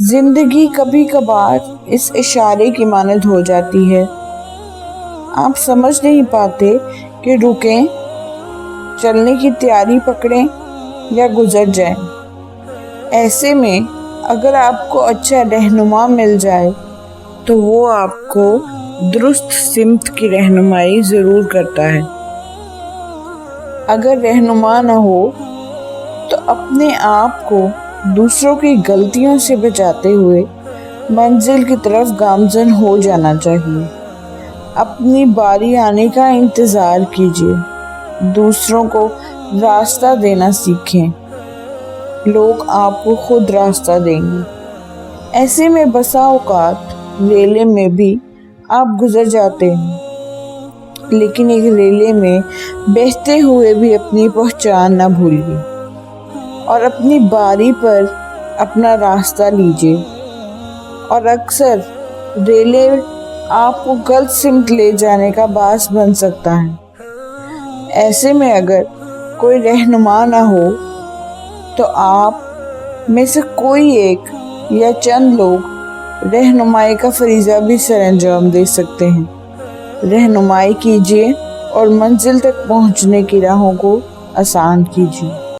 زندگی کبھی کبھار اس اشارے کی مانند ہو جاتی ہے، آپ سمجھ نہیں پاتے کہ رکیں، چلنے کی تیاری پکڑیں یا گزر جائیں۔ ایسے میں اگر آپ کو اچھا رہنما مل جائے تو وہ آپ کو درست سمت کی رہنمائی ضرور کرتا ہے۔ اگر رہنما نہ ہو تو اپنے آپ کو دوسروں کی غلطیوں سے بچاتے ہوئے منزل کی طرف گامزن ہو جانا چاہیے۔ اپنی باری آنے کا انتظار کیجیے، دوسروں کو راستہ دینا سیکھیں، لوگ آپ کو خود راستہ دیں گے۔ ایسے میں بسا اوقات ریلے میں بھی آپ گزر جاتے ہیں، لیکن ایک ریلے میں بہتے ہوئے بھی اپنی پہچان نہ بھولیے اور اپنی باری پر اپنا راستہ لیجیے۔ اور اکثر ریلے آپ کو غلط سمت لے جانے کا باعث بن سکتا ہے۔ ایسے میں اگر کوئی رہنما نہ ہو تو آپ میں سے کوئی ایک یا چند لوگ رہنمائی کا فریضہ بھی سر انجام دے سکتے ہیں۔ رہنمائی کیجیے اور منزل تک پہنچنے کی راہوں کو آسان کیجیے۔